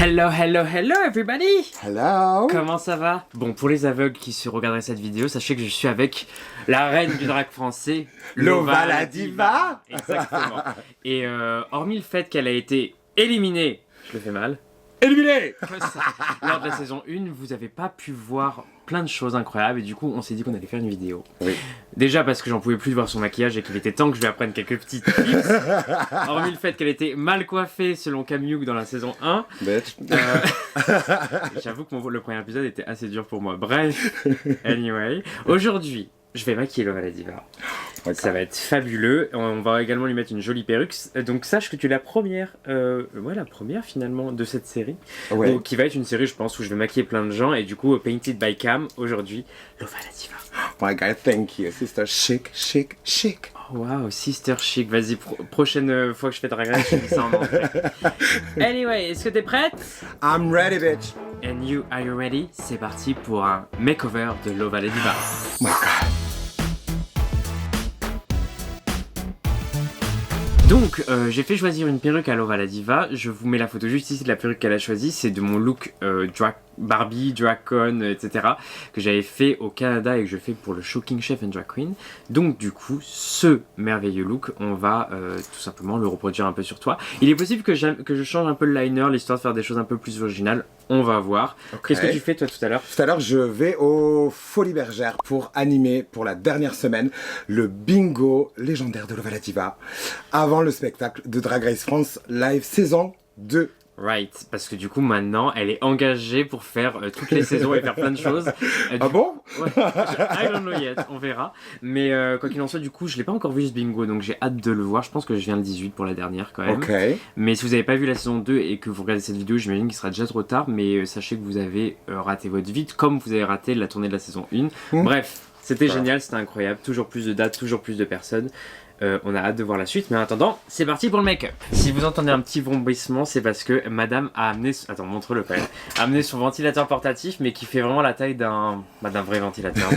Hello, hello, hello everybody! Hello! Comment ça va? Bon, pour les aveugles qui se regarderaient cette vidéo, sachez que je suis avec la reine du drag français, Lova la diva! Exactement. Et hormis le fait qu'elle a été éliminée, je le fais mal, Éliminé! lors de la saison 1, vous n'avez pas pu voir plein de choses incroyables et du coup on s'est dit qu'on allait faire une vidéo. Oui. Déjà parce que j'en pouvais plus de voir son maquillage et qu'il était temps que je lui apprenne quelques petites tips. Hormis le fait qu'elle était mal coiffée selon Camille dans la saison 1. Bitch. J'avoue que le premier épisode était assez dur pour moi. Bref, anyway. Aujourd'hui, je vais maquiller Lova la diva. Okay. Ça va être fabuleux. On va également lui mettre une jolie perruque. Donc sache que tu es la première, la première finalement de cette série. Ouais. Donc, qui va être une série, je pense, où je vais maquiller plein de gens. Et du coup, Painted by Cam, aujourd'hui, Lova la diva. Oh my god, thank you, sister. Chic, chic, chic. Oh wow, sister chic. Vas-y, prochaine fois que je fais Drag Race, je dis ça en anglais. Anyway, est-ce que t'es prête? I'm ready, bitch. And you, are you ready? C'est parti pour un makeover de Lova la diva. Oh my god. Donc, j'ai fait choisir une perruque à Lova la diva. Je vous mets la photo juste ici de la perruque qu'elle a choisie. C'est de mon look Barbie, Drag-Con, etc. que j'avais fait au Canada et que je fais pour le Shocking Chef and Drag Queen. Donc, du coup, ce merveilleux look, on va tout simplement le reproduire un peu sur toi. Il est possible que je change un peu le liner, l'histoire de faire des choses un peu plus originales. On va voir. Okay. Qu'est-ce que tu fais toi tout à l'heure? Tout à l'heure, je vais au Folies Bergères pour animer pour la dernière semaine le bingo légendaire de Lova la diva avant le spectacle de Drag Race France Live saison 2. Right, parce que du coup maintenant elle est engagée pour faire toutes les saisons et faire plein de choses. Ah bon? Ouais, I don't know yet, on verra. Mais quoi qu'il en soit, du coup je l'ai pas encore vu ce bingo, donc j'ai hâte de le voir. Je pense que je viens le 18 pour la dernière quand même. Okay. Mais si vous n'avez pas vu la saison 2 et que vous regardez cette vidéo, j'imagine qu'il sera déjà trop tard. Mais sachez que vous avez raté votre vie, comme vous avez raté la tournée de la saison 1. Bref, c'était génial, c'était incroyable. Toujours plus de dates, toujours plus de personnes. On a hâte de voir la suite, mais en attendant, c'est parti pour le make-up. Si vous entendez un petit vrombissement, c'est parce que madame a amené... Attends, montre-le quand même. A amené son ventilateur portatif, mais qui fait vraiment la taille d'un vrai ventilateur.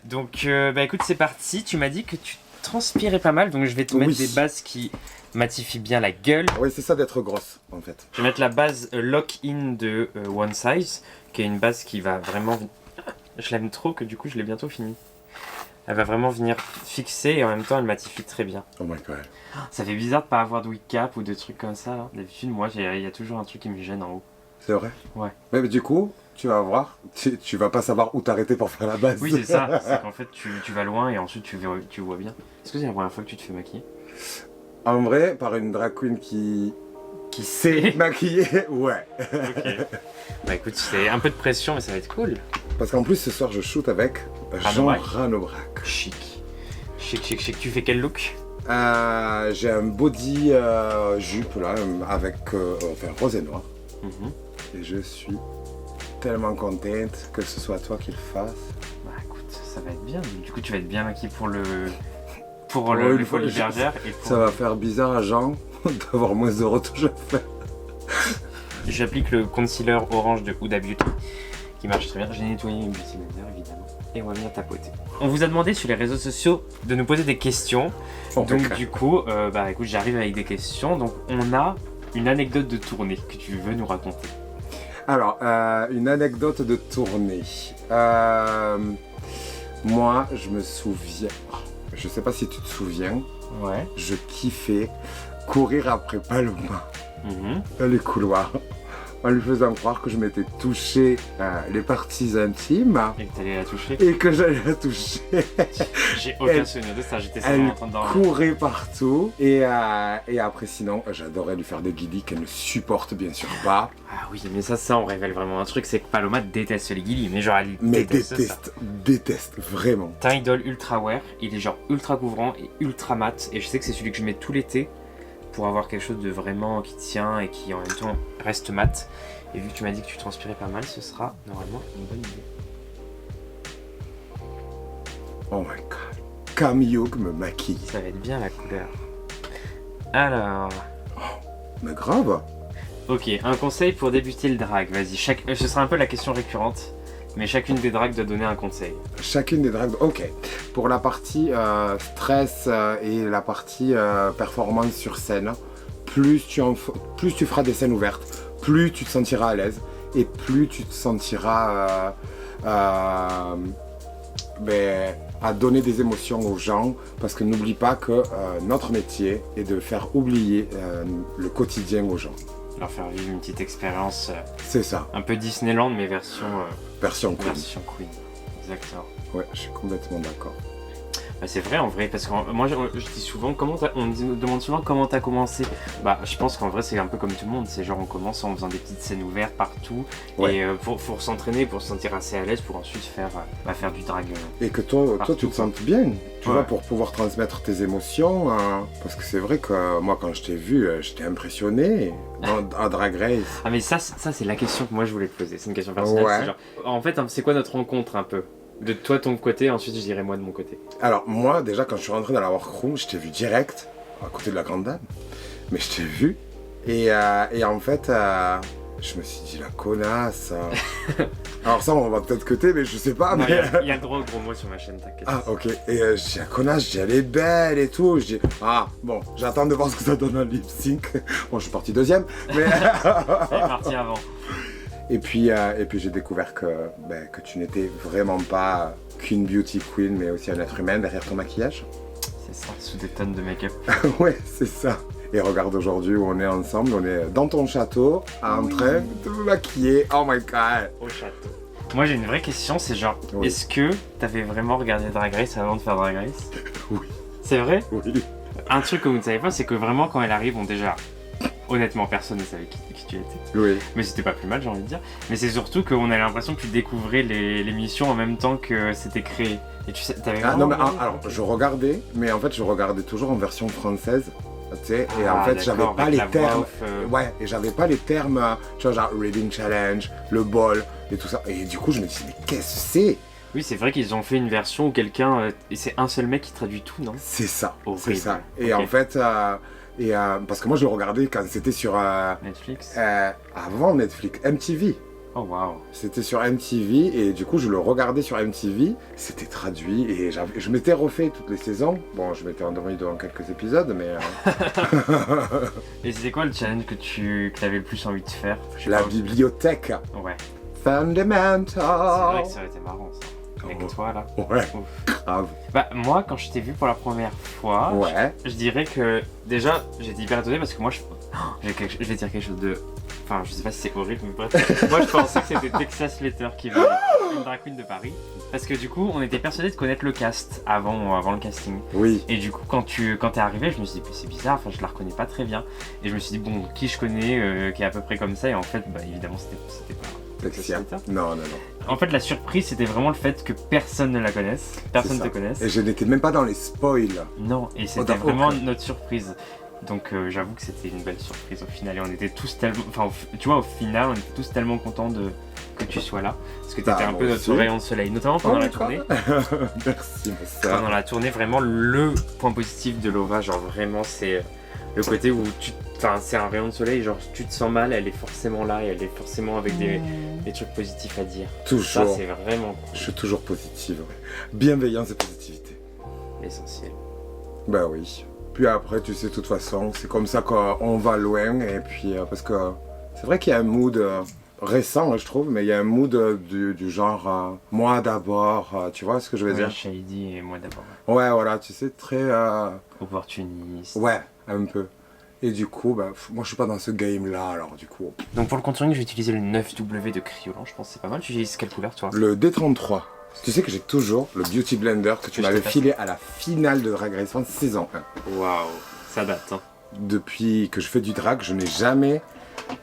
Donc, écoute, c'est parti. Tu m'as dit que tu transpirais pas mal, donc je vais te mettre des bases qui matifient bien la gueule. Oui, c'est ça d'être grosse, en fait. Je vais mettre la base Lock-In de One Size, qui est une base qui va vraiment... Je l'aime trop que du coup, je l'ai bientôt fini. Elle va vraiment venir fixer et en même temps elle matifie très bien. Oh my god. Ça fait bizarre de pas avoir de wig cap ou de trucs comme ça. D'habitude, moi, il y a toujours un truc qui me gêne en haut. C'est vrai? Ouais. Mais du coup, tu vas voir, tu vas pas savoir où t'arrêter pour faire la base. Oui, c'est ça. C'est qu'en fait, tu vas loin et ensuite tu vois bien. Est-ce que c'est la première fois que tu te fais maquiller? En vrai, par une drag queen qui sait maquiller, ouais. Ok. Bah écoute, c'est un peu de pression, mais ça va être cool. Parce qu'en plus, ce soir, je shoot avec Jean Ranobrac. Chic. Chic. Tu fais quel look? J'ai un body jupe là, avec rose et noir. Et je suis tellement contente que ce soit toi qui le fasses. Bah écoute, ça va être bien. Du coup, tu vas être bien maquillée pour le Folies Bergères. Ça va faire bizarre à Jean d'avoir moins de retouches à faire. J'applique le concealer orange de Huda Beauty qui marche très bien. J'ai nettoyé une Beauty Blender évidemment et on va venir tapoter. On vous a demandé sur les réseaux sociaux de nous poser des questions. Donc du coup, écoute, j'arrive avec des questions. Donc on a une anecdote de tournée que tu veux nous raconter. Alors, une anecdote de tournée. Moi, je me souviens. Je sais pas si tu te souviens. Ouais. Je kiffais courir après Paloma dans les couloirs en lui faisant croire que je m'étais touché les parties intimes. Et que t'allais la toucher. Et que j'allais la toucher. J'ai aucun souvenir de ça, j'étais simplement en train de dormir. Elle courait partout. Et après, sinon, j'adorais lui faire des guillis qu'elle ne supporte bien sûr pas. Ah oui, mais ça on révèle vraiment un truc, c'est que Paloma déteste les guillis. Mais genre, elle déteste, vraiment. T'as un idole ultra wear, il est genre ultra couvrant et ultra mat. Et je sais que c'est celui que je mets tout l'été pour avoir quelque chose de vraiment qui tient et qui en même temps reste mat. Et vu que tu m'as dit que tu transpirais pas mal, ce sera normalement une bonne idée. Oh my god. Camille me maquille. Ça va être bien la couleur. Alors... Oh, mais grave. Ok, un conseil pour débuter le drag, vas-y. Ce sera un peu la question récurrente. Mais chacune des drags doit donner un conseil. Chacune des drags, ok. Pour la partie stress et la partie performance sur scène, plus tu feras des scènes ouvertes, plus tu te sentiras à l'aise et plus tu te sentiras à donner des émotions aux gens, parce que n'oublie pas que notre métier est de faire oublier le quotidien aux gens. Leur faire vivre une petite expérience. C'est ça. Un peu Disneyland, mais version Queen. Version Queen. Exactement. Ouais, je suis complètement d'accord. Bah, c'est vrai en vrai, parce que moi je dis souvent, on me demande souvent comment t'as commencé. Bah je pense qu'en vrai c'est un peu comme tout le monde, c'est genre on commence en faisant des petites scènes ouvertes partout, ouais. Et pour s'entraîner, pour se sentir assez à l'aise, pour ensuite faire du drag. Et que toi tu te sens bien, tu vois, pour pouvoir transmettre tes émotions, parce que c'est vrai que moi quand je t'ai vu, j'étais impressionné à Drag Race. Ah mais ça c'est la question que moi je voulais te poser, c'est une question personnelle, ouais. C'est genre, en fait c'est quoi notre rencontre un peu? De toi, ton côté, ensuite je dirais moi de mon côté. Alors moi déjà quand je suis rentré dans la workroom, je t'ai vu direct, à côté de la grande dame, mais je t'ai vu, et en fait je me suis dit la connasse. Alors ça on va peut-être cuter, mais je sais pas. Non, mais... il y a le droit au gros mot sur ma chaîne, t'inquiète. Ah ok, et je dis la connasse, je dis elle est belle et tout, je dis ah bon, j'attends de voir ce que ça donne en lip sync. Bon je suis parti deuxième, mais... Elle est partie avant. Et puis j'ai découvert que tu n'étais vraiment pas qu'une beauty queen, mais aussi un être humain derrière ton maquillage. C'est ça, sous des tonnes de make-up. Ouais, c'est ça. Et regarde aujourd'hui où on est ensemble, on est dans ton château, en train de me maquiller. Oh my god. Au château. Moi j'ai une vraie question, c'est genre, oui. Est-ce que t'avais vraiment regardé Drag Race avant de faire Drag Race? Oui. C'est vrai? Oui. Un truc que vous ne savez pas, c'est que vraiment quand elle arrive, déjà... Honnêtement, personne ne savait qui tu étais. Oui. Mais c'était pas plus mal, j'ai envie de dire. Mais c'est surtout qu'on a l'impression que tu découvrais l'émission en même temps que c'était créé. Et tu sais, t'avais non, mais alors, je regardais, mais en fait, je regardais toujours en version française. Tu sais, et en fait, j'avais pas les termes. Ouais, et j'avais pas les termes, tu vois, genre Reading Challenge, le bol et tout ça. Et du coup, je me disais, mais qu'est-ce que c'est? Oui, c'est vrai qu'ils ont fait une version où quelqu'un. Et c'est un seul mec qui traduit tout, non? C'est ça. Horrible. C'est ça. Et en fait. Parce que moi je le regardais quand c'était sur Netflix. Avant Netflix, MTV. Oh waouh. C'était sur MTV et du coup je le regardais sur MTV, c'était traduit et je m'étais refait toutes les saisons. Bon, je m'étais endormi devant quelques épisodes, mais... Et c'était quoi le challenge que t'avais le plus envie de faire? La bibliothèque. Ouais. Fundamental. C'est vrai que ça aurait été marrant ça. Avec toi là. Ouais. Grave. Bah moi quand je t'ai vu pour la première fois, ouais. je dirais que déjà j'étais hyper étonné parce que moi je vais dire quelque chose de... Enfin je sais pas si c'est horrible mais bref. Moi je pensais que c'était Texas Letter qui venait, une drag queen de Paris. Parce que du coup on était persuadé de connaître le cast avant le casting. Oui. Et du coup quand t'es arrivé je me suis dit c'est bizarre, enfin je la reconnais pas très bien. Et je me suis dit bon qui je connais qui est à peu près comme ça et en fait bah évidemment c'était pas... Non. En fait, la surprise, c'était vraiment le fait que personne ne la connaisse, personne ne te connaisse. Et je n'étais même pas dans les spoils. Non, et c'était vraiment notre surprise. Donc j'avoue que c'était une belle surprise au final. Et on était tous tellement... Enfin, tu vois, au final, on était tous tellement contents que tu sois là. Parce que tu étais un peu notre rayon de soleil, notamment pendant la tournée. Merci, ça. Pendant la tournée, vraiment, le point positif de Lova, genre vraiment, c'est le côté où c'est un rayon de soleil, genre tu te sens mal, elle est forcément là et elle est forcément avec des trucs positifs à dire. Toujours. Ça, c'est vraiment cool. Je suis toujours positive. Bienveillance et positivité. L'essentiel. Bah oui. Puis après, tu sais, de toute façon, c'est comme ça qu'on va loin. Et puis, parce que c'est vrai qu'il y a un mood récent, je trouve, mais il y a un mood du genre moi d'abord, tu vois ce que je veux dire? Shady et moi d'abord. Ouais, voilà, tu sais, très... opportuniste. Ouais, un peu. Et du coup, bah, moi je suis pas dans ce game-là, alors du coup... Donc pour le contouring, je vais utiliser le 9W de Criolan, je pense que c'est pas mal. Tu utilises quelle couleur, toi? Le D33. Tu sais que j'ai toujours le Beauty Blender que tu m'avais filé à la finale de Drag Race France saison 1. Waouh, ça date, hein. Depuis que je fais du drag, je n'ai jamais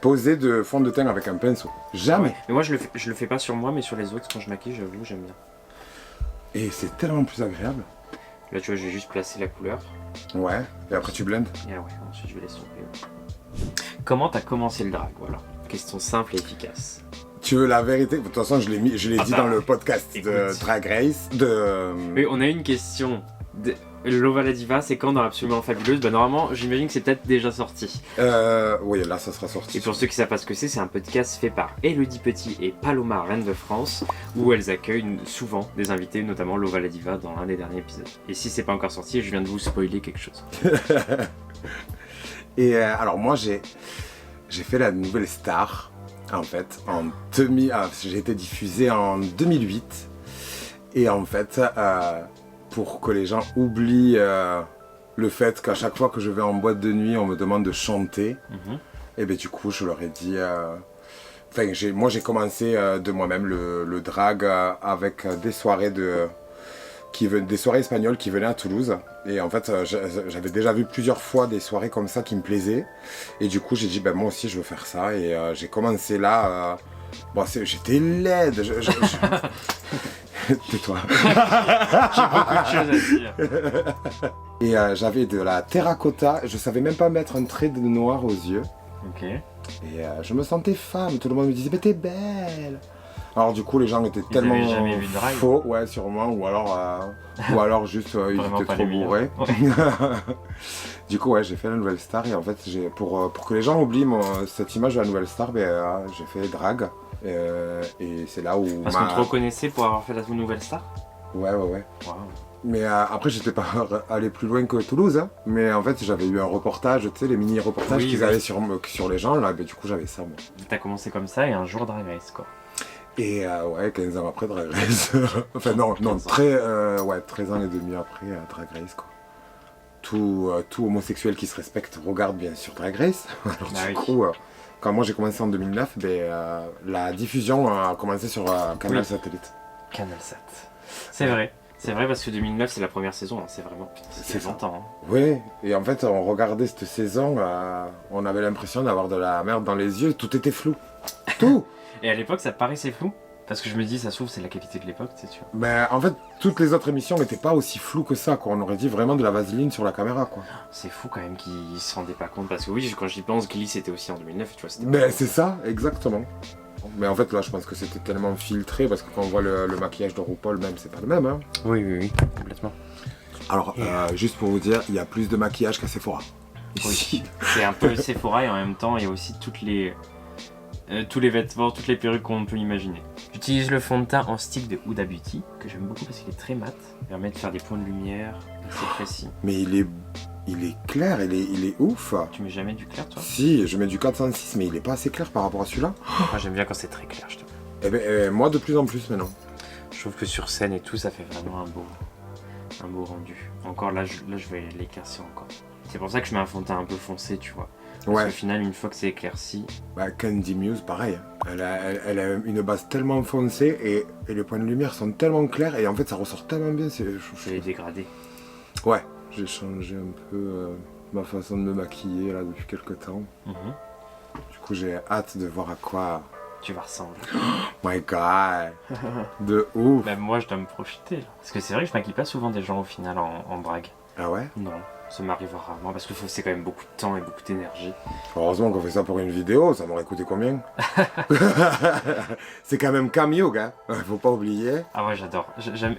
posé de fond de teint avec un pinceau. Jamais. Ouais. Mais moi, je le fais pas sur moi, mais sur les autres, quand je maquille, j'avoue, j'aime bien. Et c'est tellement plus agréable. Là, tu vois, je vais juste placer la couleur. Ouais, et après tu blendes. Et ouais, ensuite je vais laisser tomber. Comment t'as commencé le drag, voilà. Question simple et efficace. Tu veux la vérité? De toute façon, je l'ai dit dans le podcast de Drag Race. Oui, on a une question. Lova la Diva, c'est quand dans Absolument Fabuleuse? Bah normalement, j'imagine que c'est peut-être déjà sorti. Oui, là ça sera sorti. Et pour ceux qui savent pas ce que c'est un podcast fait par Elodie Petit et Paloma, reine de France, où elles accueillent souvent des invités, notamment Lova la Diva dans l'un des derniers épisodes. Et si c'est pas encore sorti, je viens de vous spoiler quelque chose. Et alors moi j'ai fait la nouvelle star, en fait, j'ai été diffusée en 2008. Et en fait, pour que les gens oublient le fait qu'à chaque fois que je vais en boîte de nuit, on me demande de chanter, et bien du coup, je leur ai dit... moi, j'ai commencé de moi-même le drag avec des soirées des soirées espagnoles qui venaient à Toulouse. Et en fait, j'avais déjà vu plusieurs fois des soirées comme ça qui me plaisaient. Et du coup, j'ai dit, moi aussi, je veux faire ça. Et j'ai commencé là. J'étais laide. Tais-toi. J'ai beaucoup de choses à dire. Et j'avais de la terracotta. Je savais même pas mettre un trait de noir aux yeux. Ok. Et je me sentais femme. Tout le monde me disait, mais t'es belle. Alors du coup les gens étaient tellement jamais vu de drag. faux, ouais sûrement, ou alors juste ils étaient trop bourrés. Ouais. Du coup ouais, j'ai fait la nouvelle star et en fait pour que les gens oublient cette image de la nouvelle star, j'ai fait drag et c'est là où... Parce qu'on te reconnaissait pour avoir fait la nouvelle star. Ouais. Wow. Mais après j'étais pas allé plus loin que Toulouse, hein. Mais en fait j'avais eu un reportage, tu sais les mini-reportages qu'ils avaient sur les gens là, du coup j'avais ça moi. T'as commencé comme ça et un jour Drag Race quoi. Et 15 ans après Drag Race, enfin non, 13 ans et demi après Drag Race quoi. Tout homosexuel qui se respecte regarde bien sûr Drag Race. Alors du coup, quand moi j'ai commencé en 2009, la diffusion a commencé sur Canal Satellite. Canal Sat. C'est vrai parce que 2009 c'est la première saison, hein. C'est vraiment... C'est longtemps. Hein. Oui, et en fait on regardait cette saison, on avait l'impression d'avoir de la merde dans les yeux, tout était flou. Tout. Et à l'époque, ça paraissait flou. Parce que je me dis, ça se trouve, c'est la qualité de l'époque, c'est sûr. Mais en fait, toutes les autres émissions n'étaient pas aussi floues que ça, quoi. On aurait dit vraiment de la vaseline sur la caméra, quoi. C'est fou quand même qu'ils se rendaient pas compte. Parce que oui, quand j'y pense, Glee c'était aussi en 2009, tu vois. Mais c'est ça, exactement. Mais en fait, là, je pense que c'était tellement filtré, parce que quand on voit le maquillage de RuPaul, même, c'est pas le même, hein. Oui, complètement. Alors, juste pour vous dire, il y a plus de maquillage qu'à Sephora. Oui, c'est un peu Sephora et en même temps, il y a aussi tous les vêtements, toutes les perruques qu'on peut imaginer. J'utilise le fond de teint en stick de Huda Beauty, que j'aime beaucoup parce qu'il est très mat. Il permet de faire des points de lumière assez précis. Mais il est clair, il est ouf. Tu mets jamais du clair toi? Si, je mets du 406, mais il est pas assez clair par rapport à celui-là. Moi j'aime bien quand c'est très clair, je t'avoue. Eh ben, moi de plus en plus maintenant. Je trouve que sur scène et tout, ça fait vraiment un beau rendu. Encore là, je vais l'éclaircir encore. C'est pour ça que je mets un fond de teint un peu foncé, tu vois. Parce qu'au final, une fois que c'est éclairci... Candy Muse, pareil. Elle a une base tellement foncée et les points de lumière sont tellement clairs et en fait ça ressort tellement bien. C'est dégradé. Ouais, j'ai changé un peu ma façon de me maquiller là depuis quelques temps. Du coup j'ai hâte de voir à quoi... Tu vas ressembler. Oh my god. De ouf. Même moi je dois me profiter là. Parce que c'est vrai que je maquille pas souvent des gens au final en drague. Ah ouais? Non. Ça m'arrive rarement parce que c'est quand même beaucoup de temps et beaucoup d'énergie. Heureusement qu'on fait ça pour une vidéo, ça m'aurait coûté combien? C'est quand même Camille, gars. Faut pas oublier. Ah ouais, j'adore.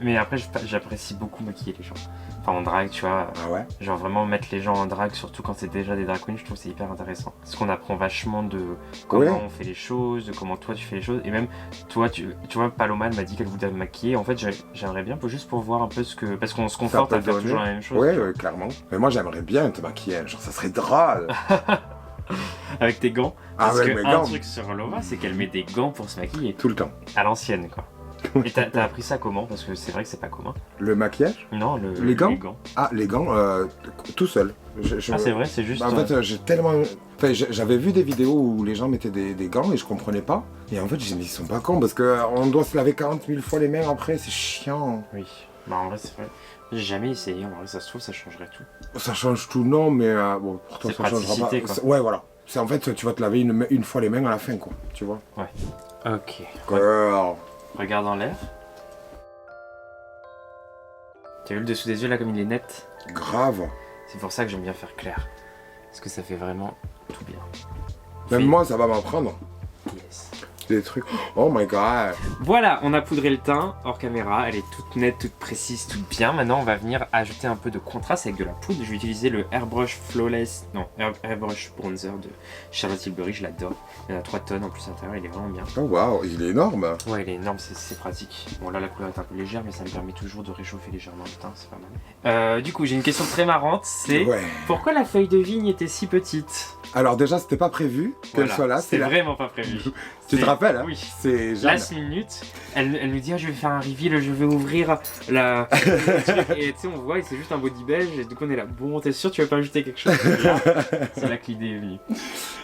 Mais après, j'apprécie beaucoup maquiller les gens. Enfin, en drague, tu vois. Ah ouais? Genre vraiment mettre les gens en drague, surtout quand c'est déjà des drag queens, je trouve que c'est hyper intéressant. Parce qu'on apprend vachement de comment on fait les choses, de comment toi tu fais les choses. Et même, toi, tu vois, Paloma m'a dit qu'elle voulait me maquiller. En fait, j'aimerais bien juste pour voir un peu parce qu'on se conforte à faire toujours la même chose. Ouais, clairement. Mais moi, j'aimerais bien te maquiller. Genre, ça serait drôle. Avec tes gants. Parce avec que mes un gants. truc sur Lova, c'est qu'elle met des gants pour se maquiller. Tout le temps. À l'ancienne, quoi. Et t'as appris ça comment? Parce que c'est vrai que c'est pas commun. Le maquillage? Non, les gants. Ah, les gants, tout seul. Ah, c'est vrai, c'est juste... En fait, j'ai tellement... Enfin, j'avais vu des vidéos où les gens mettaient des gants et je comprenais pas. Et en fait, j'ai dit, mais ils sont pas cons parce qu'on doit se laver 40 000 fois les mains après, c'est chiant. Oui, bah en vrai, c'est vrai. J'ai jamais essayé, en vrai, ça se trouve, ça changerait tout. Ça change tout, non, mais bon, pour toi, ça changera pas. Quoi. Ouais, voilà. C'est en fait, tu vas te laver une fois les mains à la fin, quoi, tu vois. Ouais. Ok. Girl. Regarde en l'air. Tu as vu le dessous des yeux là comme il est net? Grave. C'est pour ça que j'aime bien faire clair. Parce que ça fait vraiment tout bien. Même moi, ça va m'apprendre. Yes. des trucs. Oh my god. Voilà, on a poudré le teint hors caméra, elle est toute nette, toute précise, toute bien. Maintenant, on va venir ajouter un peu de contraste avec de la poudre. Je vais utiliser le Airbrush Airbrush Bronzer de Charlotte Tilbury, je l'adore. Il y en a 3 tonnes en plus à l'intérieur, il est vraiment bien. Oh waouh, il est énorme. Ouais, il est énorme, c'est pratique. Bon, là, la couleur est un peu légère, mais ça me permet toujours de réchauffer légèrement le teint, c'est pas mal. Du coup, j'ai une question très marrante, c'est pourquoi la feuille de vigne était si petite? Alors déjà, c'était pas prévu qu'elle soit là. C'est vraiment pas prévu. Tu te rappelles, hein? Oui. C'est Jeanne. Last minute, elle nous dit je vais faire un reveal, je vais ouvrir la... et tu sais, on voit, et c'est juste un body beige, et du coup on est là, bon, t'es sûr tu veux pas ajouter quelque chose? C'est là que l'idée est venue.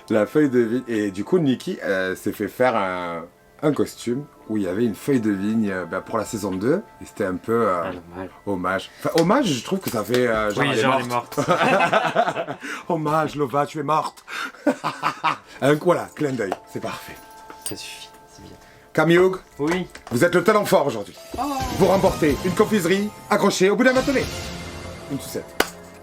La feuille de vigne. Et du coup, Nikki s'est fait faire un costume où il y avait une feuille de vigne pour la saison 2. Et c'était un peu hommage. Enfin, hommage, je trouve que ça fait genre, oui, elle genre est morte. Hommage, Lova, tu es morte. Voilà, clin d'œil, c'est parfait. Ça suffit, c'est bien. Camille Hugh, oui. Vous êtes le talent fort aujourd'hui. Vous remportez une confiserie accrochée au bout d'un bâtonnet. Une sucette.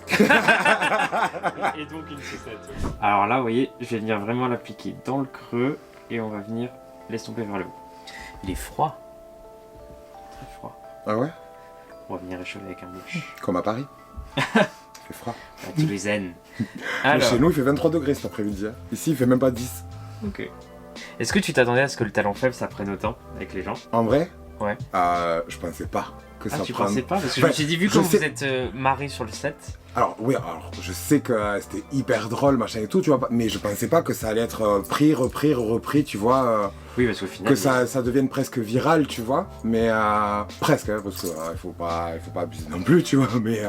Et donc une sucette. Alors là, vous voyez, je vais venir vraiment l'appliquer dans le creux et on va venir l'estomper vers le haut. Il est froid. Très froid. Ah ouais? On va venir réchauffer avec un bouche. Comme à Paris. Il fait froid. À tous les zen. Alors... Chez nous, il fait 23 degrés cet après-midi. Hein. Ici, il fait même pas 10. Ok. Est-ce que tu t'attendais à ce que le talent faible ça prenne autant avec les gens? En vrai? Ouais. Je pensais pas que ça tu prenne... pensais pas? Parce que je me suis dit, vu comme vous êtes marré sur le set... Alors oui, alors je sais que c'était hyper drôle, machin et tout, tu vois, mais je pensais pas que ça allait être pris, repris, tu vois. Oui, parce qu'au final... Que ça devienne presque viral, tu vois, mais presque, hein, parce que il faut pas abuser non plus, tu vois, mais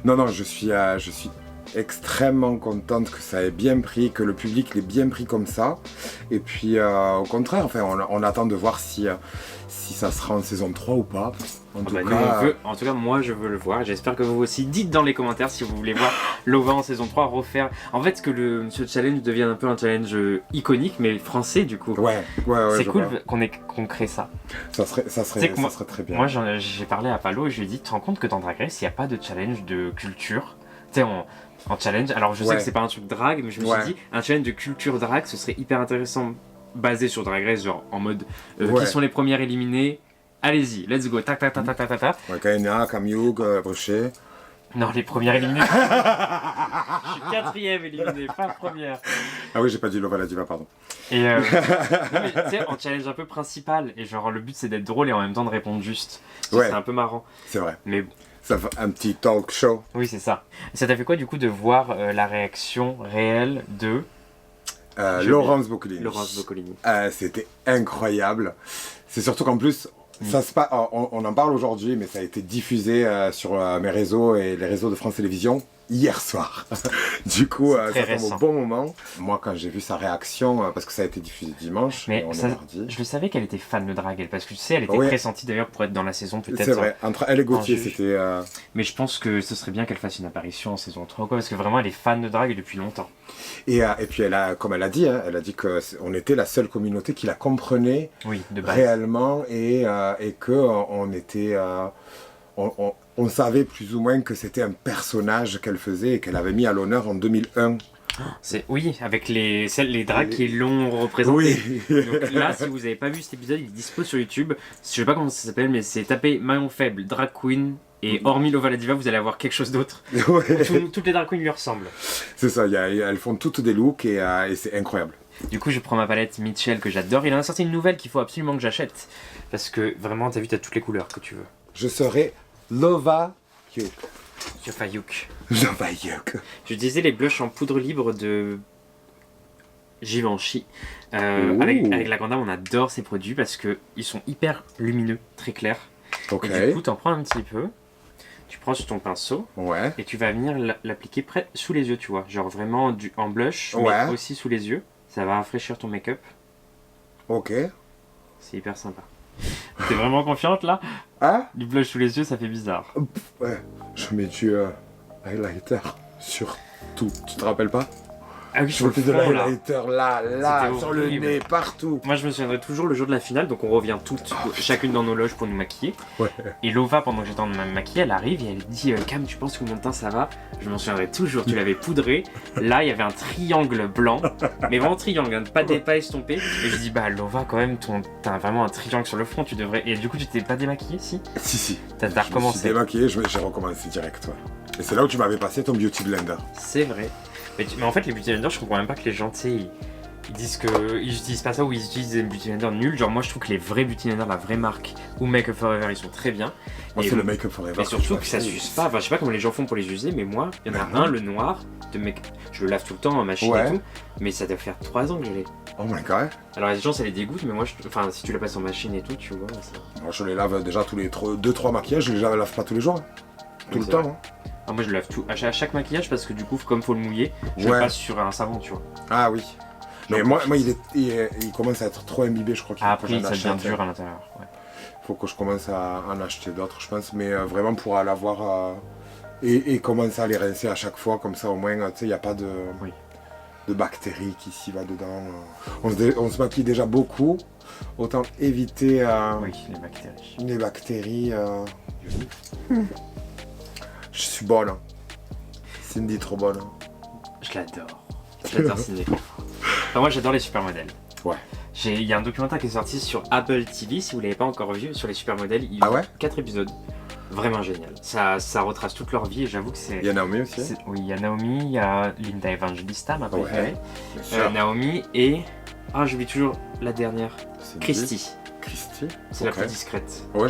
non, je suis extrêmement contente que ça ait bien pris, que le public l'ait bien pris comme ça, et puis au contraire, enfin, on attend de voir si ça sera en saison 3 ou pas. En tout cas, moi je veux le voir. J'espère que vous aussi. Dites dans les commentaires si vous voulez voir Lova en saison 3 refaire. En fait, que ce challenge devienne un peu un challenge iconique, mais français du coup. Ouais. C'est cool qu'on crée ça. Ça serait très bien. Moi, j'ai parlé à Palo et je lui ai dit, tu te rends compte que dans Drag Race, il n'y a pas de challenge de culture. Tu sais, en challenge. Alors, je sais que c'est pas un truc drag, mais je me suis dit, un challenge de culture drag, ce serait hyper intéressant. Basé sur Drag Race, genre en mode qui sont les premières éliminées, allez-y, let's go, tac. Ouais, Kaina, Camille Hugh, Brochet. Non, les premières éliminées. Je suis 4ème éliminée, pas première. Ah oui, j'ai pas dit Lova la Diva, pardon. Et non, mais tu sais, en challenge un peu principal, et genre le but c'est d'être drôle et en même temps de répondre juste. C'est un peu marrant. C'est vrai. Mais ça fait un petit talk show. Oui, c'est ça. Ça t'a fait quoi du coup de voir la réaction réelle de... Laurence Boccolini. C'était incroyable. C'est surtout qu'en plus, on en parle aujourd'hui, mais ça a été diffusé sur mes réseaux et les réseaux de France Télévisions hier soir. Du coup, ça tombe au bon moment. Moi, quand j'ai vu sa réaction, parce que ça a été diffusé dimanche, mais je le savais qu'elle était fan de drag, parce que tu sais, elle était pressentie d'ailleurs pour être dans la saison peut-être. C'est vrai, entre elle et Gauthier, c'était... Mais je pense que ce serait bien qu'elle fasse une apparition en saison 3, quoi, parce que vraiment, elle est fan de drag depuis longtemps. Et puis, comme elle a dit, elle a dit qu'on était la seule communauté qui la comprenait de base. Réellement et qu'on était... On savait plus ou moins que c'était un personnage qu'elle faisait et qu'elle avait mis à l'honneur en 2001. Oui, avec les drags qui l'ont représenté. Oui. Donc là, si vous n'avez pas vu cet épisode, il est dispo sur YouTube. Je sais pas comment ça s'appelle, mais c'est taper Maillon Faible, Drag Queen, et hormis Lova la Diva, vous allez avoir quelque chose d'autre. Toutes les drag queens lui ressemblent. C'est ça, elles font toutes des looks et c'est incroyable. Du coup, je prends ma palette Mitchell que j'adore. Il en a sorti une nouvelle qu'il faut absolument que j'achète. Parce que vraiment, t'as vu, t'as toutes les couleurs que tu veux. Je serai Lova Yuk. Lova Yuk. J'utilisais les blushs en poudre libre de Givenchy. Avec la Grande Dame, on adore ces produits parce qu'ils sont hyper lumineux, très clairs. Et du coup, t'en prends un petit peu. Tu prends sur ton pinceau et tu vas venir l'appliquer près sous les yeux, tu vois. Genre vraiment en blush, mais aussi sous les yeux. Ça va rafraîchir ton make-up. Ok. C'est hyper sympa. T'es vraiment confiante là? Du blush sous les yeux, ça fait bizarre. Ouais, je mets du highlighter sur tout. Tu te rappelles pas? Ah oui, sur le fais de front, là. l'highlighter là, C'était sur le horrible. nez, partout. Moi, je me souviendrai toujours le jour de la finale, donc on revient toutes, chacune dans nos loges pour nous maquiller. Ouais. Et Lova, pendant que j'étais en train de me maquiller, elle arrive et elle dit Cam, tu penses que mon teint ça va? Je m'en souviendrai toujours, tu l'avais poudré. Là, il y avait un triangle blanc, mais vraiment triangle, hein, pas estompé. Et je dis bah Lova, quand même, t'as vraiment un triangle sur le front, tu devrais. Et du coup, tu t'es pas démaquillée, si? Si. T'as Je me suis recommencé. démaquillé, j'ai recommencé direct, ouais. Et c'est là où tu m'avais passé ton beauty blender. C'est vrai. Mais en fait, les beauty blenders, je comprends même pas que les gens, tu sais, ils disent qu'ils utilisent pas ça ou ils utilisent des beauty blenders nuls. Genre, moi, je trouve que les vrais beauty blenders, la vraie marque ou Make Up Forever, ils sont très bien. Moi, Et c'est le Make-up Forever. Et surtout que ça s'use pas. Enfin, je sais pas comment les gens font pour les user, mais moi, il y en a un, le noir, de make... je le lave tout le temps en machine Ouais. et tout, mais ça doit faire 3 ans que je l'ai. Oh my god. Alors, les gens, ça les dégoûte, mais moi, enfin, si tu la passes en machine et tout, tu vois. Ça... Moi, je les lave déjà tous les 2-3 maquillages, je les lave pas tous les jours. Hein. Tout Oui, le c'est temps. vrai. Ah, moi, je le lave tout à chaque maquillage parce que du coup, comme faut le mouiller, je Ouais. le passe sur un savon, tu vois. Ah oui. Mais J'en moi profite. il commence à être trop imbibé, je crois qu'il faut que Après, j'en ça devient achète. dur à l'intérieur. Ouais. Faut que je commence à en acheter d'autres, je pense. Mais vraiment pour l'avoir et commencer à les rincer à chaque fois, comme ça au moins, tu sais, il n'y a pas de, Oui. de bactéries qui s'y va dedans. On se maquille déjà beaucoup, autant éviter Oui, les bactéries. les bactéries. Je suis bonne. Hein. Cindy, trop bonne. Hein. Je l'adore. J'adore Cindy Crawford. Enfin, moi, j'adore les supermodèles. Ouais. Il y a un documentaire qui est sorti sur Apple TV, si vous l'avez pas encore vu, sur les supermodèles. Il y Ah a ouais 4 épisodes. Vraiment génial. Ça retrace toute leur vie et j'avoue que c'est... Il y a Naomi aussi. Hein. Oui, il y a Naomi, il y a Linda Evangelista, ma préférée. Bien sûr. Naomi et... Ah, j'oublie toujours la dernière. Cindy. Christy. Christy. C'est la Ok. plus discrète. Ouais,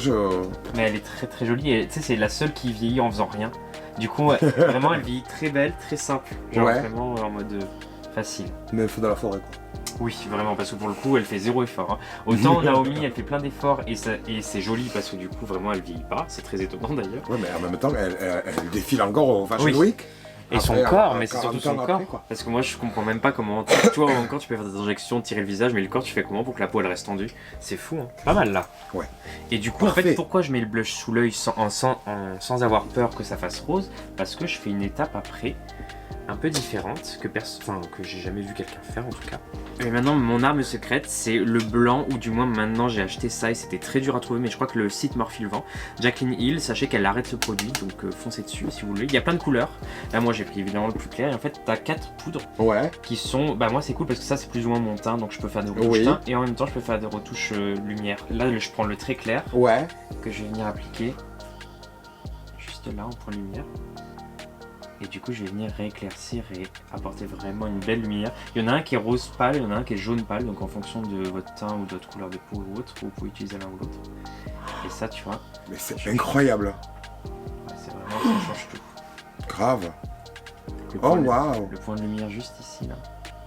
Mais elle est très très jolie et tu sais, c'est la seule qui vieillit en faisant rien. Du coup, vraiment, elle vieillit très belle, très simple. Genre Ouais. vraiment en mode facile. Mais il faut dans la forêt, quoi. Oui, vraiment, parce que pour le coup, elle fait zéro effort. Hein. Autant Naomi, elle fait plein d'efforts et c'est joli parce que du coup, vraiment, elle vieillit pas. C'est très étonnant d'ailleurs. Ouais, mais en même temps, elle défile encore au Fashion Oui. Week. Et son Après, corps, à mais c'est 40 surtout son ans corps. après, quoi. Parce que moi, je comprends même pas comment. Tu vois, encore, tu peux faire des injections, tirer le visage, mais le corps, tu fais comment pour que la peau elle reste tendue? C'est fou, hein. Pas mal là. Ouais. Et du coup, en Parfait. fait, pourquoi je mets le blush sous l'œil sans avoir peur que ça fasse rose? Parce que je fais une étape après, un peu différente, que j'ai jamais vu quelqu'un faire en tout cas. Et maintenant, mon arme secrète, c'est le blanc, ou du moins maintenant j'ai acheté ça et c'était très dur à trouver, mais je crois que le site Morphe le vend. Jacqueline Hill, sachez qu'elle arrête ce produit, donc foncez dessus si vous voulez. Il y a plein de couleurs. Là, moi j'ai pris évidemment le plus clair, et en fait, t'as 4 poudres Ouais. qui sont. Bah, moi c'est cool parce que ça c'est plus ou moins mon teint, donc je peux faire des retouches Oui. teint et en même temps je peux faire des retouches lumière. Là, je prends le très clair Ouais. que je vais venir appliquer juste là en point lumière. Et du coup, je vais venir rééclaircir et apporter vraiment une belle lumière. Il y en a un qui est rose pâle, il y en a un qui est jaune pâle, donc en fonction de votre teint ou de votre couleur de peau ou autre, vous pouvez utiliser l'un ou l'autre. Et ça, tu vois, Mais c'est incroyable. ouais, c'est vraiment, ça change tout. Grave. Le Oh point, waouh. le point de lumière juste ici, là.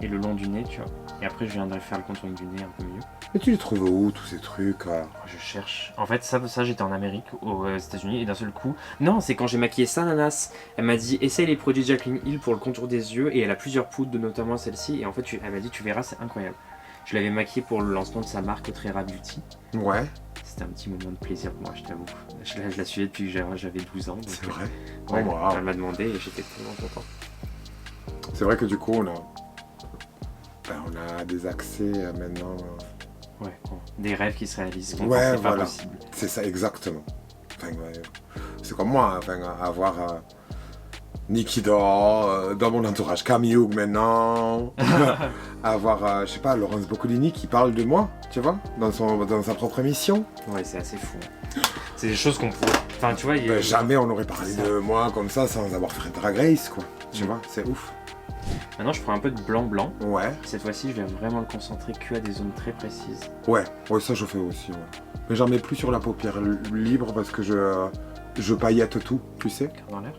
Et le long du nez, tu vois. Et après, je viendrai faire le contouring du nez un peu mieux. Mais tu les trouves où tous ces trucs Je cherche. En fait, ça j'étais en Amérique, aux États-Unis, et d'un seul coup. Non, c'est quand j'ai maquillé ça, Nanas. Elle m'a dit essaye les produits Jacqueline Hill pour le contour des yeux, et elle a plusieurs poudres, notamment celle-ci. Et en fait, elle m'a dit tu verras, c'est incroyable. Je l'avais maquillée pour le lancement de sa marque Otrera Beauty. Ouais. C'était un petit moment de plaisir pour moi, je t'avoue. Je la suivais depuis que j'avais 12 ans. donc, C'est vrai. ouais, Oh, wow. Elle m'a demandé et j'étais tellement content. C'est vrai que du coup, on a des accès maintenant. Ouais, bon, des rêves qui se réalisent, qu'on Ouais, pensait pas voilà. possible. C'est ça, exactement. Enfin, ouais, c'est comme moi, enfin, avoir Nikki Dor, dans mon entourage, Camille Hugh maintenant, avoir, je sais pas, Laurence Boccolini qui parle de moi, tu vois, dans sa propre émission. Ouais, c'est assez fou. C'est des choses qu'on pourrait. Enfin, tu vois, il y a- Jamais on aurait parlé C'est ça. de moi comme ça sans avoir fait Drag Race, quoi. Tu vois, c'est ouf. Maintenant, je prends un peu de blanc. Ouais, Cette fois-ci, je vais vraiment le concentrer que à des zones très précises. ouais, ça je fais aussi, ouais. Mais j'en mets plus sur la paupière libre parce que je paillette tout, tu sais. Cœur dans l'air.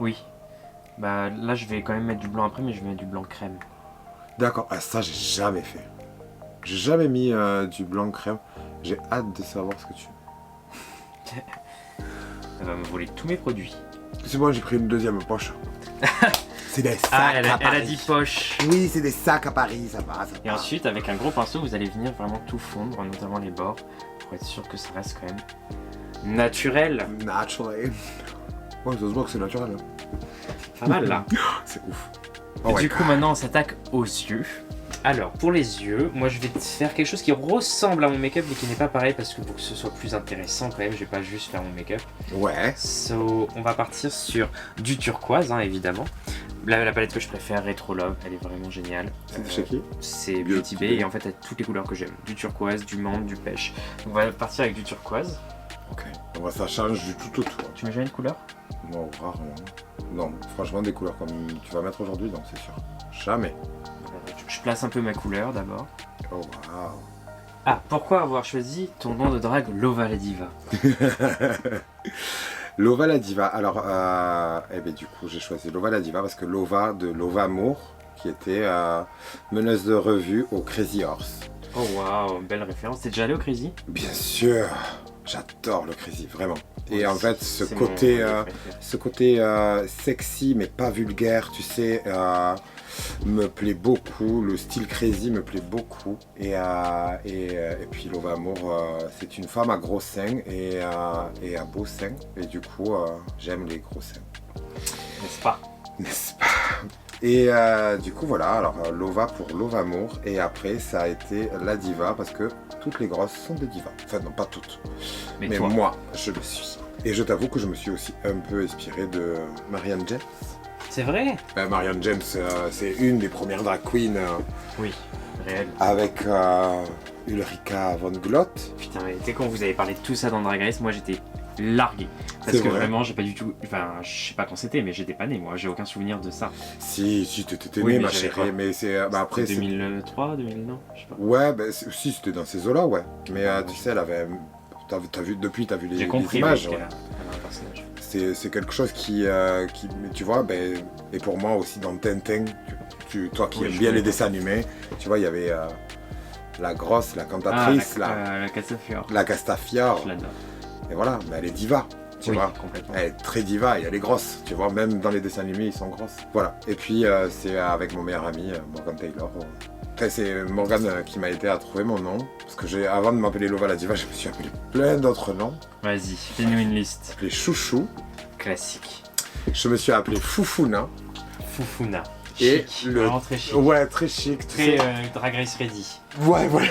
Oui. Bah là, je vais quand même mettre du blanc après, mais je vais mettre du blanc crème. D'accord, ah ça j'ai jamais fait. J'ai jamais mis du blanc crème. J'ai hâte de savoir ce que tu... Elle va me voler tous mes produits. C'est bon, j'ai pris une deuxième poche. C'est des sacs Ah, à elle a Paris. dit poche. Oui, c'est des sacs à Paris, ça va, ça Et va. ensuite, avec un gros pinceau, vous allez venir vraiment tout fondre, notamment les bords, pour être sûr que ça reste quand même naturel. Naturally. Ouais, ça se voit que c'est naturel. Hein. Pas mal là. C'est ouf. Oh my Du coup, God. maintenant, on s'attaque aux yeux. Alors, pour les yeux, moi je vais te faire quelque chose qui ressemble à mon make-up, mais qui n'est pas pareil parce que pour que ce soit plus intéressant quand même, je vais pas juste faire mon make-up. Ouais. So, on va partir sur du turquoise, hein, évidemment. La palette que je préfère, Retro Love, elle est vraiment géniale. C'était chez qui? C'est Beauty Beauty Bay et en fait, elle a toutes les couleurs que j'aime. Du turquoise, du menthe, du pêche. Donc, on va partir avec du turquoise. Ok. Bon, ça change du tout au tout. Tu mets jamais de couleur? Non, rarement. Non, franchement, des couleurs comme tu vas mettre aujourd'hui, non, c'est sûr. Jamais. Je place un peu ma couleur d'abord. Oh, waouh. Ah, pourquoi avoir choisi ton nom de drague Lova la Diva? Lova la Diva. Alors, eh ben, du coup, j'ai choisi Lova la Diva parce que Lova de Lova Amour, qui était meneuse de revue au Crazy Horse. Oh waouh, belle référence. T'es déjà allé au Crazy? Bien sûr, j'adore le Crazy, vraiment. Et en fait, ce C'est côté, mon préféré. ce côté sexy mais pas vulgaire, tu sais, me plaît beaucoup. Le style Crazy me plaît beaucoup. Et puis Lova Amour, c'est une femme à gros seins et à beaux seins. Et du coup, j'aime les gros seins. N'est-ce pas? N'est-ce pas? Et du coup, voilà, alors Lova pour Lova Amour. Et après, ça a été la diva parce que toutes les grosses sont des divas. Enfin, non, pas toutes. Mais toi. moi, je le suis. Et je t'avoue que je me suis aussi un peu inspiré de Marianne James. C'est vrai? Ben, Marianne James, c'est une des premières drag queens Oui, réel. avec Ulrika von Glott. Putain, mais tu sais, quand vous avez parlé de tout ça dans Drag Race, moi j'étais largué. Parce C'est que vrai. vraiment, j'ai pas du tout. Enfin, je sais pas quand c'était, mais j'étais pas né, moi. J'ai aucun souvenir de ça. Si, t'étais Oui, née, mais ma j'avais chérie. pas. Mais c'est. Après, c'est. 2003, 2000, non? Je sais pas. Ouais, ben, si, c'était dans ces eaux-là, ouais. Mais tu sais, elle avait. T'as vu, depuis, t'as vu les, J'ai les compris, images. oui, Ouais. qu'elle a un personnage. C'est quelque chose qui mais tu vois, ben, et pour moi aussi dans Tintin, toi qui Oui, aimes je bien les connais. dessins animés, tu vois, il y avait la grosse, la cantatrice, la Castafiore. la Castafiore, Je l'adore. et voilà, mais elle est diva, tu Oui, vois. complètement. Elle est très diva et elle est grosse, tu vois, même dans les dessins animés, ils sont grosses. Voilà, et puis c'est avec mon meilleur ami, Morgan Taylor. Enfin, c'est Morgan qui m'a aidé à trouver mon nom, parce que avant de m'appeler Lova la Diva, je me suis appelé plein d'autres noms. Vas-y, fais-nous une liste. Les chouchous, Classique. je me suis appelé Foufouna. Foufouna. Et Chic. le- Vraiment très chic. Ouais, très chic. tu Très sais. Drag Race ready. Ouais, voilà.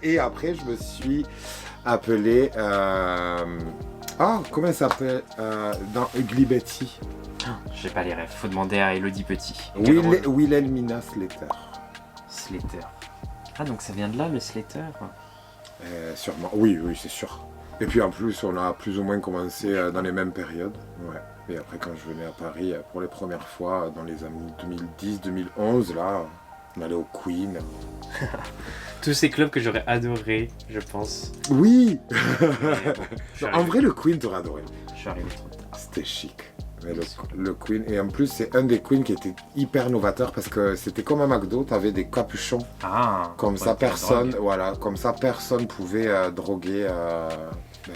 Et après, je me suis appelé. Comment elle s'appelle dans Ugly Betty. J'ai pas les rêves. Faut demander à Elodie Petit. Wilhelmina Slater. Slater. Ah, donc ça vient de là, le Slater? Sûrement. Oui, c'est sûr. Et puis en plus, on a plus ou moins commencé dans les mêmes périodes. Ouais. Et après, quand je venais à Paris pour les premières fois, dans les années 2010-2011, là, on allait au Queen. Tous ces clubs que j'aurais adoré, je pense. Oui. Mais bon, je suis En arrivé- vrai, le Queen, t'aurais adoré. je suis arrivé trop tard. C'était chic. Mais le Queen, et en plus c'est un des Queens qui était hyper novateur parce que c'était comme un McDo, t'avais des capuchons, Ah, comme ouais, ça t'as la personne, drogue. voilà, comme ça personne pouvait droguer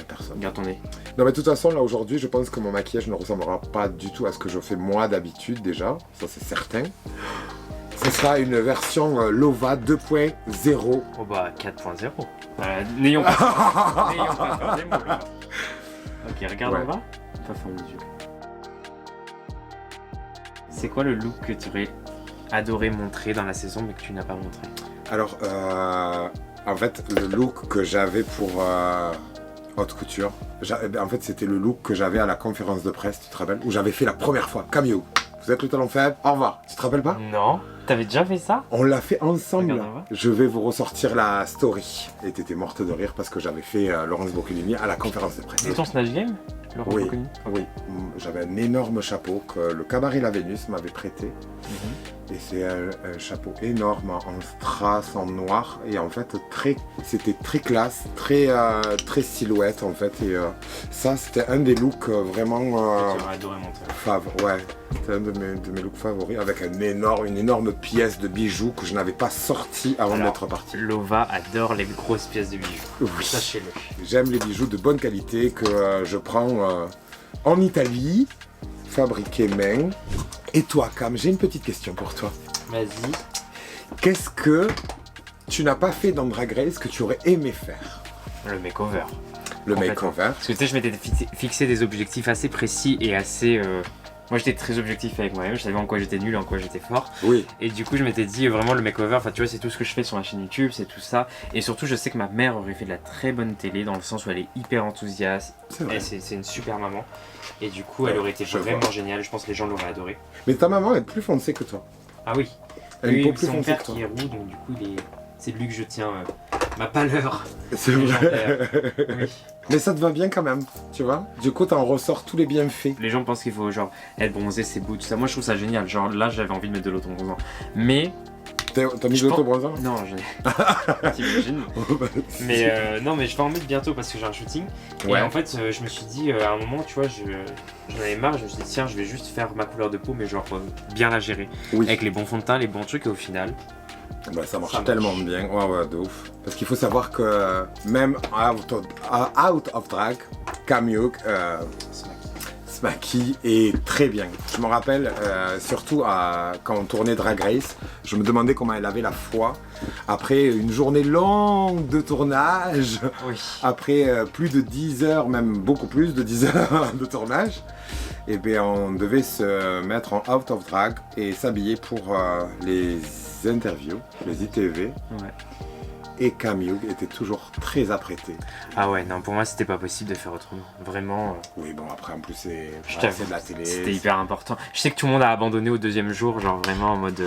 personne. Regarde ton nez. Non mais de toute façon là aujourd'hui je pense que mon maquillage ne ressemblera pas du tout à ce que je fais moi d'habitude déjà, ça c'est certain. Ce sera une version Lova 2.0. Oh bah 4.0. N'ayons pas n'ayons pas peur des mots, là. Ok, regarde Ouais. en bas. Pas fermer les yeux. C'est quoi le look que tu aurais adoré montrer dans la saison mais que tu n'as pas montré? Alors en fait le look que j'avais pour haute couture, en fait c'était le look que j'avais à la conférence de presse, tu te rappelles, où j'avais fait la première fois. Camille, vous êtes le talent faible, au revoir. Tu te rappelles pas? Non. T'avais déjà fait ça? On l'a fait ensemble. Regarde en bas. Je vais vous ressortir la story. Et t'étais morte de rire parce que j'avais fait Laurence Boccolini à la conférence de presse. C'est ton Snatch Game? Laurent Oui, Boccolini. oui. J'avais un énorme chapeau que le cabaret La Vénus m'avait prêté. Et c'est un chapeau énorme en strass, en noir. Et en fait, c'était très classe, très silhouette en fait. Et ça, c'était un des looks vraiment Tu aurais adoré montrer. ouais. C'était un de mes looks favoris avec une énorme pièce de bijoux que je n'avais pas sorti avant Alors, d'être parti. Lova adore les grosses pièces de bijoux. Oui. Sachez-le. J'aime les bijoux de bonne qualité que je prends en Italie, fabriqués main. Et toi, Cam, j'ai une petite question pour toi. Vas-y. Qu'est-ce que tu n'as pas fait dans Drag Race que tu aurais aimé faire? Le makeover. Le Complètement. makeover. Parce que tu sais, je m'étais fixé des objectifs assez précis et assez Moi j'étais très objectif avec moi-même, je savais en quoi j'étais nul et en quoi j'étais fort. Oui. Et du coup je m'étais dit vraiment le makeover, enfin tu vois c'est tout ce que je fais sur ma chaîne YouTube, c'est tout ça. Et surtout je sais que ma mère aurait fait de la très bonne télé dans le sens où elle est hyper enthousiaste. C'est une super maman. Et du coup elle aurait été vraiment géniale, je pense que les gens l'auraient adoré. Mais ta maman est plus foncée que toi. Ah oui. Elle est oui, plus c'est mon foncée père que toi. qui est roux donc du coup c'est de lui que je tiens ma pâleur. C'est légendaire. vrai. Oui. Mais ça te va bien quand même, tu vois. Du coup, t'en ressors tous les bienfaits. Les gens pensent qu'il faut genre être bronzé, c'est beau, tout ça. Moi je trouve ça génial. Genre là j'avais envie de mettre de l'auto-bronzant. Mais. T'as mis de l'auto-bronzant? Non, t'imagines. Mais non, mais je vais en mettre bientôt parce que j'ai un shooting. Ouais. Et en fait, je me suis dit à un moment, tu vois, j'en avais marre. Je me suis dit, tiens, je vais juste faire ma couleur de peau, mais genre bien la gérer. Oui. Avec les bons fonds de teint, les bons trucs, et au final. Bah, ça marche tellement bien, ouais, de ouf. Parce qu'il faut savoir que même out of drag, Camille se maquille et très bien. Je me rappelle, surtout quand on tournait Drag Race, je me demandais comment elle avait la foi. Après une journée longue de tournage, Oui. après plus de 10 heures, même beaucoup plus de 10 heures de tournage, et bien on devait se mettre en out of drag et s'habiller pour les interviews, les ITV. Ouais. Et Camille était toujours très apprêtée. Ah ouais, non, pour moi c'était pas possible de faire autrement. Vraiment. Oui, bon, après en plus c'est de la télé. C'était hyper important. Je sais que tout le monde a abandonné au deuxième jour, genre vraiment en mode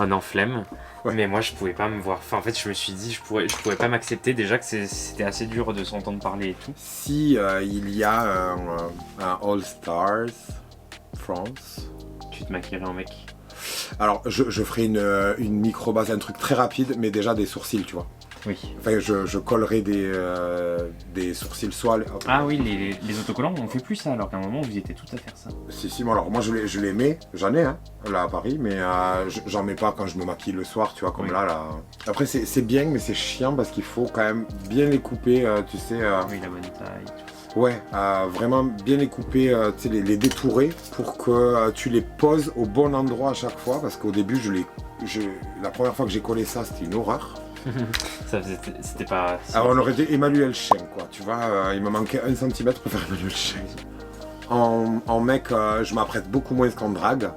oh non, flemme. Ouais. Mais moi je pouvais pas me voir. Enfin, en fait, je me suis dit, je pourrais pas m'accepter déjà que c'était assez dur de s'entendre parler et tout. Si il y a un All Stars France. Tu te maquillerais en mec? Alors, je ferai une micro-base, un truc très rapide, mais déjà des sourcils, tu vois. Oui. Enfin, je collerai des sourcils soit... Ah oui, les autocollants, on fait plus ça, alors qu'à un moment, vous étiez tout à faire ça. Si, alors moi je les mets, j'en ai, hein, là à Paris, mais j'en mets pas quand je me maquille le soir, tu vois, comme là. Après, c'est bien, mais c'est chiant parce qu'il faut quand même bien les couper, tu sais... Oui, la bonne taille, tout. Ouais, vraiment bien les couper, les détourer pour que tu les poses au bon endroit à chaque fois. Parce qu'au début, la première fois que j'ai collé ça, c'était une horreur. C'était pas... Alors on aurait dit Emmanuel Chen, quoi. Tu vois, il me manquait 1 cm pour faire Emmanuel Chen. En mec, je m'apprête beaucoup moins qu'en drague.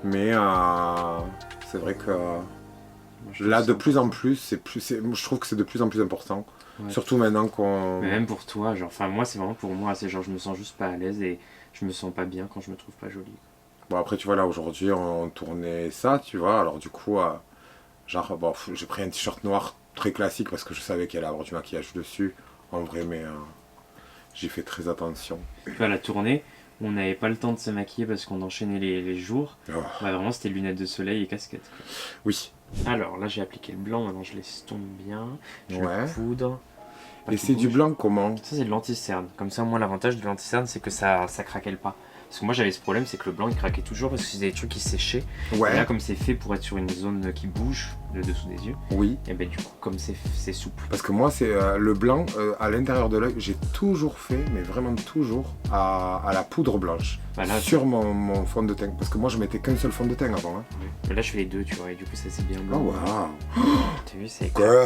Mais c'est vrai que là, de plus en plus, je trouve que c'est de plus en plus important. Ouais. Surtout maintenant qu'on... Mais même pour toi, genre, enfin moi c'est vraiment pour moi, c'est genre je me sens juste pas à l'aise et je me sens pas bien quand je me trouve pas jolie. Bon après tu vois là aujourd'hui on tournait ça, tu vois, alors du coup genre bon j'ai pris un t-shirt noir très classique parce que je savais qu'il allait avoir du maquillage dessus, en vrai mais j'ai fait très attention. À la tournée, on n'avait pas le temps de se maquiller parce qu'on enchaînait les jours. Oh. Ouais, vraiment c'était lunettes de soleil et casquette. Quoi. Oui. Alors là j'ai appliqué le blanc, maintenant je l'estompe bien, je le poudre. Et c'est du blanc comment? Ça c'est de l'anti-cerne, comme ça moi l'avantage de l'anti-cerne c'est que ça craquelle pas. Parce que moi j'avais ce problème, c'est que le blanc il craquait toujours parce que c'était des trucs qui séchaient. Ouais. Et là comme c'est fait pour être sur une zone qui bouge, le dessous des yeux, oui. Et ben du coup comme c'est souple. Parce que moi c'est le blanc à l'intérieur de l'œil, j'ai toujours fait, mais vraiment toujours, à la poudre blanche. Bah là, sur mon fond de teint. Parce que moi je mettais qu'un seul fond de teint avant. Hein. Oui. Mais là je fais les deux tu vois, et du coup ça c'est bien blanc. Oh waouh. T'as vu c'est cool.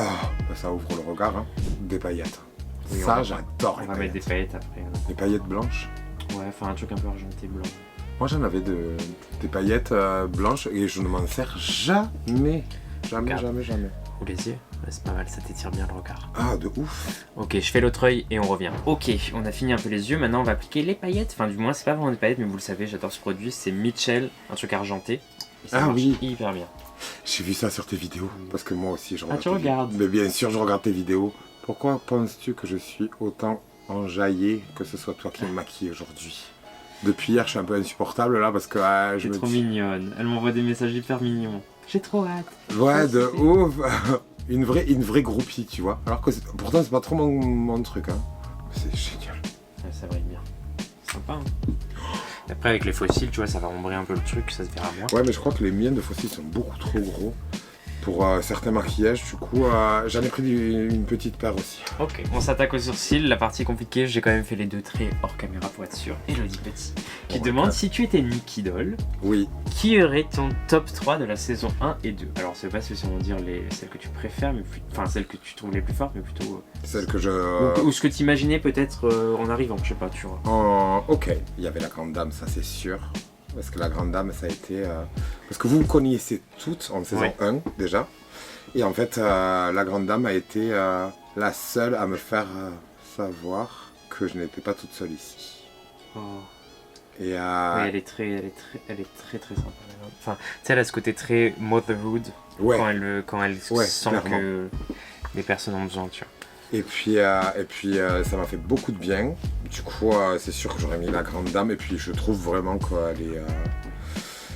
Ça ouvre le regard, hein. Des paillettes. Oui, ça j'adore les paillettes. On va mettre des paillettes après. Hein. Des paillettes blanches. Ouais, enfin un truc un peu argenté blanc. Moi j'en avais des paillettes blanches et je ne m'en sers jamais. Jamais. Ou les yeux, ouais, c'est pas mal, ça t'étire bien le regard. Ah, de ouf. Ok, je fais l'autre œil et on revient. Ok, on a fini un peu les yeux, maintenant on va appliquer les paillettes. Enfin du moins c'est pas vraiment des paillettes mais vous le savez, j'adore ce produit, c'est Mitchell, un truc argenté. Et ça marche hyper bien. J'ai vu ça sur tes vidéos, parce que moi aussi je regarde. Ah tu regardes? Mais bien sûr je regarde tes vidéos. Pourquoi penses-tu que je suis autant enjaillé que ce soit toi qui me maquille aujourd'hui? Depuis hier, je suis un peu insupportable là parce que je me dis... trop mignonne. Elle m'envoie des messages hyper mignons. J'ai trop hâte. Ouais, de ouf. une vraie groupie, tu vois. Alors que pourtant, c'est pas trop mon truc. Hein. C'est génial. Ouais, ça brille bien. Sympa, hein. Après, avec les fossiles, tu vois, ça va ombrer un peu le truc, ça se verra moins. Ouais, mais je crois que les miens de fossiles sont beaucoup trop gros. Pour certains maquillages, du coup, j'en ai pris une petite paire aussi. Ok, on s'attaque aux sourcils. La partie compliquée, j'ai quand même fait les 2 traits hors caméra pour être sûr. Elodie Petit, qui demande si tu étais Nicky Doll, oui. Qui aurait ton top 3 de la saison 1 et 2? Alors, c'est pas spécialement dire celles que tu préfères, mais enfin celles que tu trouves les plus fortes, mais plutôt. Celles que je. Ou ce que tu imaginais peut-être en arrivant, je sais pas, tu vois. Ok, il y avait la grande dame, ça c'est sûr. Parce que la Grande Dame, ça a été... Parce que vous me connaissez toutes en saison 1 déjà. Et en fait, la Grande Dame a été la seule à me faire savoir que je n'étais pas toute seule ici. Oh. Et Oui, elle est très sympa. Enfin, tu sais, elle a ce côté très motherhood ouais. quand elle sent clairement. que les personnes ont besoin, tu vois. Et puis, ça m'a fait beaucoup de bien. Du coup, c'est sûr que j'aurais mis la Grande Dame. Et puis, je trouve vraiment qu'elle est...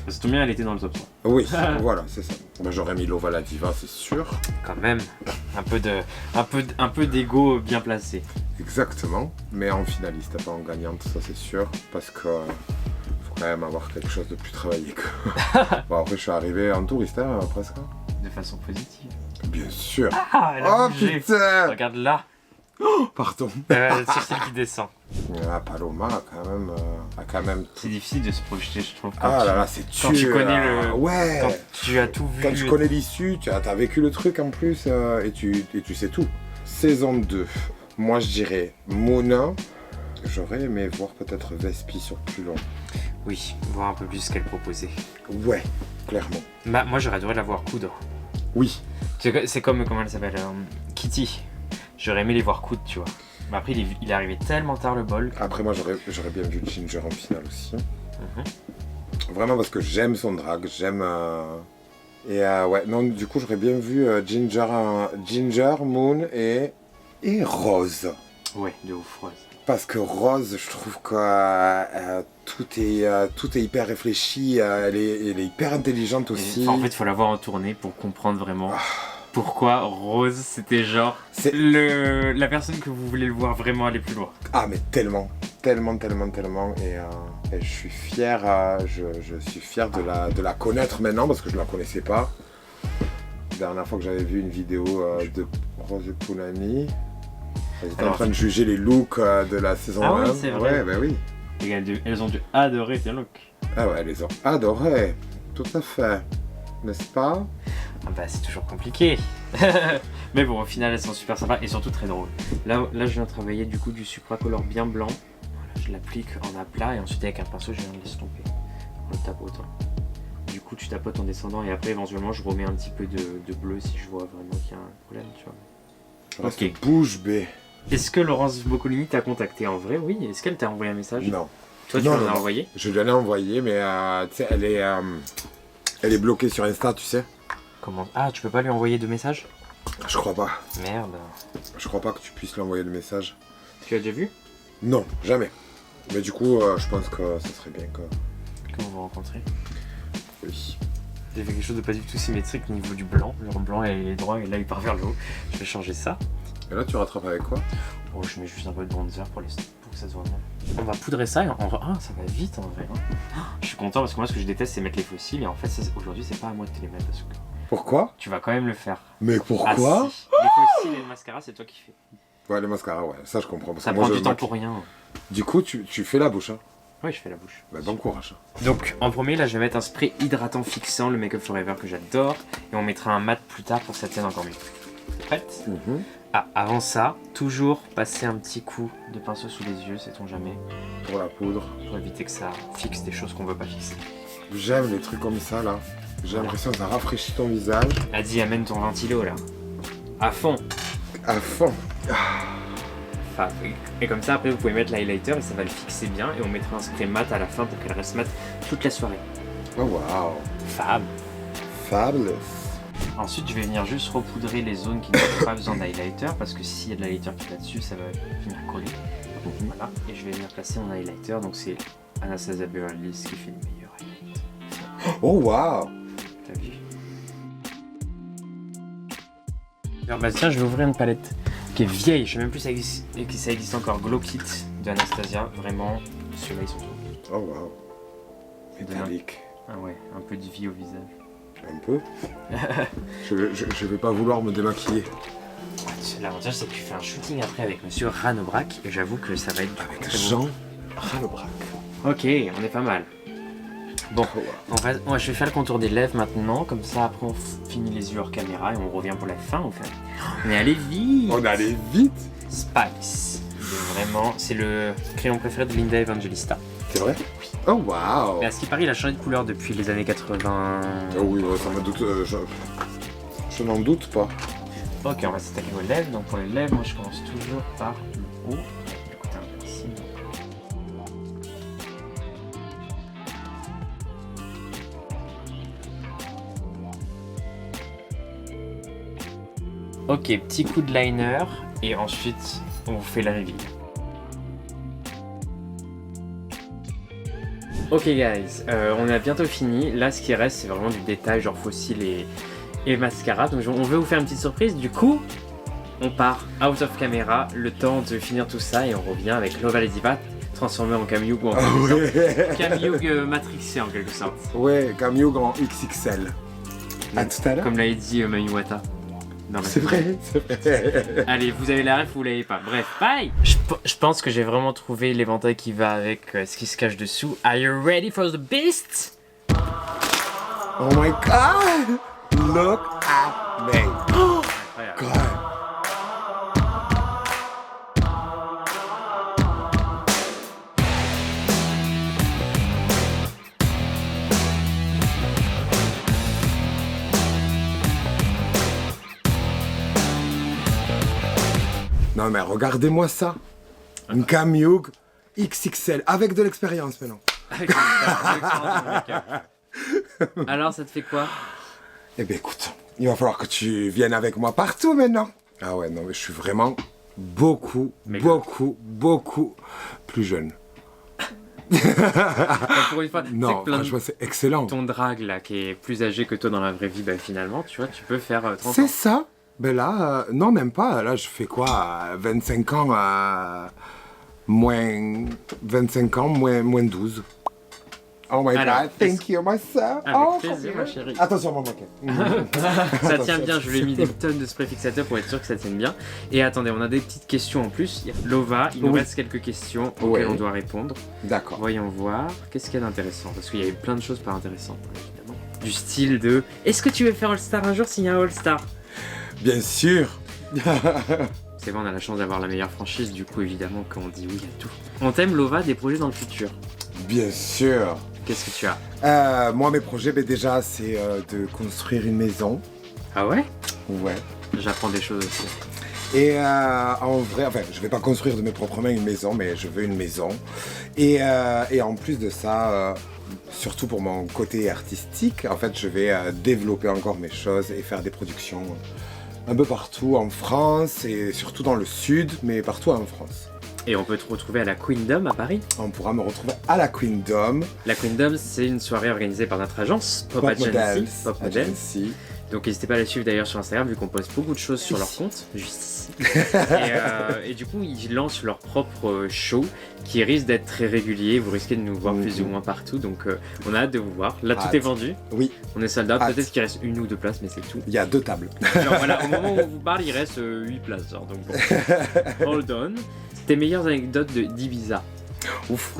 C'est tout bien, elle était dans le top 3. Oui, voilà, c'est ça. Bah, j'aurais mis Lova la Diva, c'est sûr. Quand même, un peu d'ego bien placé. Exactement, mais en finaliste, pas en gagnante, ça c'est sûr. Parce que faut quand même avoir quelque chose de plus travaillé que... Bon, après, je suis arrivé en touriste, hein, presque. De façon positive. Bien sûr. Ah, elle a Oh bougé. putain. Regarde là, Pardon. le sourcil qui descend. Ah, Paloma a quand même... C'est difficile de se projeter, je trouve. Ah là là, c'est quand tu connais le... Ouais. Quand tu as tout vu. Quand tu connais l'issue, tu as vécu le truc en plus et tu sais tout. Saison 2, moi je dirais Mona. J'aurais aimé voir peut-être Vespi sur plus long. Oui, voir un peu plus ce qu'elle proposait. Ouais, clairement. Bah, moi j'aurais adoré la voir coudre. Oui. C'est comme, comment elle s'appelle Kitty. J'aurais aimé les voir coudre, tu vois. Mais après, il est arrivé tellement tard le bol. Après, moi j'aurais bien vu Ginger en finale aussi. Mhm. Vraiment parce que j'aime son drag, j'aime. Et ouais, non, du coup j'aurais bien vu Ginger, Moon et Rose. Ouais, de ouf, Rose. Parce que Rose, je trouve que tout est hyper réfléchi, elle est hyper intelligente aussi. Enfin, en fait, il faut la voir en tournée pour comprendre vraiment pourquoi Rose, c'était genre la personne que vous voulez le voir vraiment aller plus loin. Ah, mais tellement. Et je suis fier, je suis fier de la connaître maintenant parce que je ne la connaissais pas. La dernière fois que j'avais vu une vidéo de Rose Poulani, elle était en train de juger les looks de la saison 1. Oui, c'est vrai. Ouais, bah oui. Et elles ont dû adorer tes looks. Ah ouais, elles les ont adorés. Tout à fait. N'est-ce pas? Ah bah c'est toujours compliqué. Mais bon, au final elles sont super sympas et surtout très drôles. Là je viens de travailler du coup du supracolor bien blanc. Voilà, je l'applique en aplat et ensuite avec un pinceau je viens de l'estomper en le tapotant. Du coup tu tapotes en descendant et après éventuellement je remets un petit peu de bleu si je vois vraiment qu'il y a un problème, tu vois. Reste bouge bée. Est-ce que Laurence Boccolini t'a contacté en vrai? Oui. Est-ce qu'elle t'a envoyé un message? Non. Toi tu l'as envoyé? Je lui en ai envoyé mais tu sais elle est bloquée sur Insta, tu sais. Comment? Ah, tu peux pas lui envoyer de message? Je crois pas. Merde. Je crois pas que tu puisses lui envoyer de message. Tu as déjà vu? Non, jamais. Mais du coup, je pense que ça serait bien que vous vous rencontrez. Oui. J'ai fait quelque chose de pas du tout symétrique au niveau du blanc. Le blanc il est droit et là il part vers le haut. Je vais changer ça. Et là, tu rattrapes avec quoi? Oh, je mets juste un peu de bronzer pour que ça soit bon. On va poudrer ça et ça va vite en vrai. Je suis content parce que moi ce que je déteste c'est mettre les fossiles et en fait aujourd'hui c'est pas à moi de te les mettre parce que Pourquoi? tu vas quand même le faire. Mais pourquoi? Ah, si. Les fossiles et le mascara c'est toi qui fais. Ouais, les mascaras, ouais, ça je comprends. Parce Ça que moi, prend je du temps maquille. pour rien. Du coup, tu fais la bouche, hein? Oui, je fais la bouche. Bah, bon courage. Donc en premier là je vais mettre un spray hydratant fixant, le Make Up Forever que j'adore. Et on mettra un mat plus tard pour que ça tienne encore mieux. T'es prête? Ah, avant ça, toujours passer un petit coup de pinceau sous les yeux, sait-on jamais, Pour la poudre. pour éviter que ça fixe des choses qu'on veut pas fixer. J'aime les trucs comme ça, là. J'ai l'impression que ça rafraîchit ton visage. Adi, amène ton ventilo là. À fond. À fond. Enfin, et comme ça, après, vous pouvez mettre l'highlighter et ça va le fixer bien. Et on mettra un spray mat à la fin pour qu'elle reste mat toute la soirée. Oh, waouh. Fab. Fabulous. Ensuite, je vais venir juste repoudrer les zones qui n'ont pas besoin d'highlighter parce que s'il y a de l'highlighter qui est là-dessus, ça va venir coller. Donc, voilà. Et je vais venir placer mon highlighter. Donc, c'est Anastasia Beverly Hills qui fait le meilleur highlight. Oh, waouh. T'as vu? Alors, bah tiens, je vais ouvrir une palette qui est vieille. Je sais même plus si ça existe encore. Glow Kit de Anastasia. Vraiment, ceux-là ils sont trop. Oh, waouh. Métallique. Ah ouais, un peu de vie au visage. Un peu. je vais pas vouloir me démaquiller. L'avantage c'est que tu fais un shooting après avec monsieur Ranobrac et j'avoue que ça va être Avec très Jean beau. Ranobrac. Ok, on est pas mal. Bon, je vais faire le contour des lèvres maintenant, comme ça après on finit les yeux hors caméra et on revient pour la fin. On est allé vite. On allait vite. Spice. Vraiment, c'est le crayon préféré de Linda Evangelista. C'est vrai? Oui. Oh waouh. Mais à ce qui paraît, il a changé de couleur depuis les années 80. Oh oui, ouais, ça me doute. Je n'en doute pas. Ok, on va s'attaquer aux lèvres. Donc pour les lèvres, moi je commence toujours par le haut. Écoutez un piercing. Ok, petit coup de liner et ensuite on vous fait la reveal. Ok guys, on a bientôt fini. Là ce qui reste c'est vraiment du détail genre fossile et mascara. Donc on veut vous faire une petite surprise. Du coup, on part out of camera, le temps de finir tout ça et on revient avec Lova la Diva transformé en Camyoug ou en Camyoug matrixé en quelque sorte. Ouais, Camyoug en XXL. À tout à l'heure. Comme l'avait dit Mayuwata. C'est vrai, c'est vrai. Allez, vous avez la ref ou vous l'avez pas. Bref, bye. Je pense que j'ai vraiment trouvé l'éventail qui va avec ce qui se cache dessous. Are you ready for the beast? Oh my god! Look at me! Oh god! Non mais regardez-moi ça! Une Camyoug XXL avec de l'expérience maintenant. Alors ça te fait quoi? Eh bien écoute, il va falloir que tu viennes avec moi partout maintenant. Ah ouais, non mais je suis vraiment beaucoup plus jeune. Pour une fois, Non, franchement c'est excellent. Ton drag là qui est plus âgé que toi dans la vraie vie, bah, finalement tu vois, tu peux faire 30 ans. C'est ça. Ben là, non même pas. Là je fais quoi? 25 ans, moins 25 ans, moins 12. Oh my god, thank you, my son. Avec plaisir, ma chérie. Attention, mon moquet. Ça tient bien, je lui ai mis des tonnes de spray fixateur pour être sûr que ça tienne bien. Et attendez, on a des petites questions en plus. Lova, il nous reste quelques questions auxquelles on doit répondre. D'accord. Voyons voir. Qu'est-ce qu'il y a d'intéressant? Parce qu'il y a eu plein de choses pas intéressantes, évidemment. Du style de est-ce que tu veux faire All-Star un jour s'il y a un All-Star? Bien sûr. C'est bon, on a la chance d'avoir la meilleure franchise, du coup, évidemment, quand on dit oui à tout. On t'aime, Lova, des projets dans le futur? Bien sûr. Qu'est-ce que tu as? Moi, mes projets, déjà, c'est de construire une maison. Ah ouais? Ouais. J'apprends des choses aussi. Et en vrai, enfin, je vais pas construire de mes propres mains une maison, mais je veux une maison. Et en plus de ça, surtout pour mon côté artistique, en fait, je vais développer encore mes choses et faire des productions un peu partout en France et surtout dans le sud, mais partout en France. Et on peut te retrouver à la Queendom à Paris. On pourra me retrouver à la Queendom. La Queendom, c'est une soirée organisée par notre agence Pop Agency. Pop Agency. Donc n'hésitez pas à la suivre d'ailleurs sur Instagram vu qu'on poste beaucoup de choses sur leur compte, juste ici. Et du coup ils lancent leur propre show qui risque d'être très régulier, vous risquez de nous voir plus ou moins partout, donc on a hâte de vous voir. Là tout est vendu, oui. On est sold out, peut-être qu'il reste 1 ou 2 places mais c'est tout. Il y a 2 tables. Genre voilà, au moment où on vous parle il reste 8 places, genre, donc bon. Hold on. Tes meilleures anecdotes d'Ibiza? Ouf.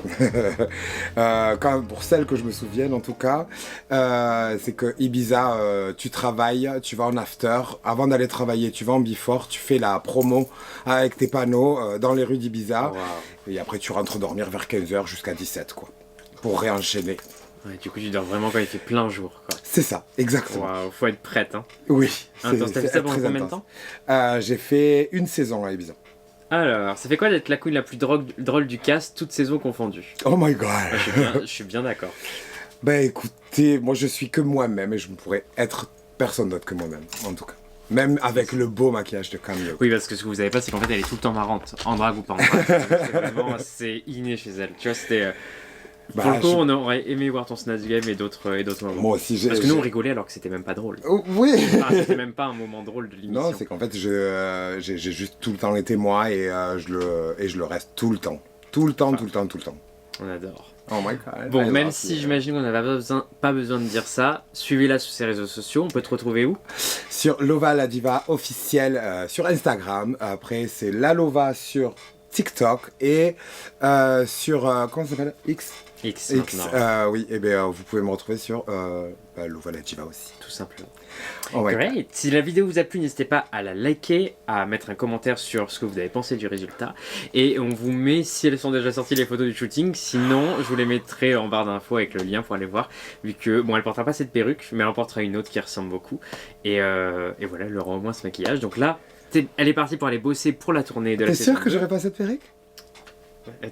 Pour celles que je me souvienne en tout cas, c'est que Ibiza, tu travailles, tu vas en after, avant d'aller travailler, tu vas en before, tu fais la promo avec tes panneaux dans les rues d'Ibiza, et après tu rentres dormir vers 15h jusqu'à 17 quoi, pour réenchaîner. Ouais, du coup tu dors vraiment quand il fait plein jour quoi. C'est ça, exactement. Wow, faut être prête hein. Oui. T'as fait ça pendant combien de temps? J'ai fait 1 saison à Ibiza. Alors, ça fait quoi d'être la queen la plus drôle du cast, toutes saisons confondues? Oh my god. Je suis bien d'accord. Ben écoutez, moi je suis que moi-même et je ne pourrais être personne d'autre que moi-même, en tout cas. Même avec le beau maquillage de Camyoug. Oui, parce que ce que vous savez pas, c'est qu'en fait elle est tout le temps marrante, en drague ou pas en drague. C'est inné chez elle. Tu vois, c'était... Pour le coup, on aurait aimé voir ton Snatch Game et d'autres moments. Moi aussi, parce que nous, on rigolait alors que c'était même pas drôle. Oui. Enfin, c'était même pas un moment drôle de l'émission. Non, c'est qu'en fait, j'ai juste tout le temps été moi et je le reste tout le temps. Tout le temps. On adore. Oh my god. Bon, même si j'imagine qu'on n'avait pas besoin de dire ça, suivez-la sur ses réseaux sociaux. On peut te retrouver où? Sur Lova la Diva officielle sur Instagram. Après, c'est la Lova sur TikTok et sur, comment ça s'appelle, X. Oui, et bien vous pouvez me retrouver sur Louvain la Diva aussi. Tout simplement. Oh my God. Great. Si la vidéo vous a plu, n'hésitez pas à la liker, à mettre un commentaire sur ce que vous avez pensé du résultat. Et on vous met, si elles sont déjà sorties, les photos du shooting. Sinon, je vous les mettrai en barre d'infos avec le lien pour aller voir. Vu que, bon, elle portera pas cette perruque, mais elle en portera une autre qui ressemble beaucoup. Et voilà, elle aura au moins ce maquillage. Donc là, elle est partie pour aller bosser pour la tournée de la saison. T'es sûr que j'aurais pas cette perruque?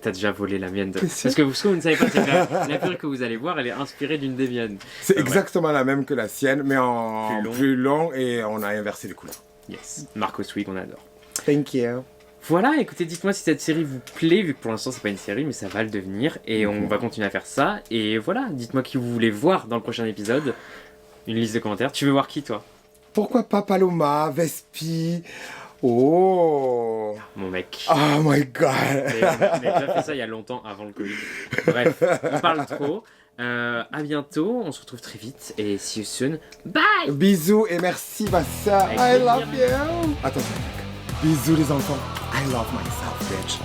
T'as déjà volé la mienne. Parce que ce que vous ne savez pas, c'est que la perruque que vous allez voir, elle est inspirée d'une des miennes. C'est exactement la même que la sienne, mais en plus long et on a inversé les couleurs. Yes, Marco Sweet, on adore. Thank you. Voilà, écoutez, dites-moi si cette série vous plaît, vu que pour l'instant c'est pas une série, mais ça va le devenir, et on va continuer à faire ça. Et voilà, dites-moi qui vous voulez voir dans le prochain épisode. Une liste de commentaires. Tu veux voir qui, toi? Pourquoi pas Paloma, Vespi? Oh Mon mec. Oh my God. Mais j'ai déjà fait ça il y a longtemps, avant le Covid. Bref, on parle trop. À bientôt, on se retrouve très vite, et see you soon. Bye. Bisous et merci ma soeur. Avec I plaisir. love you. Attends, bisous les enfants. I love myself, bitch.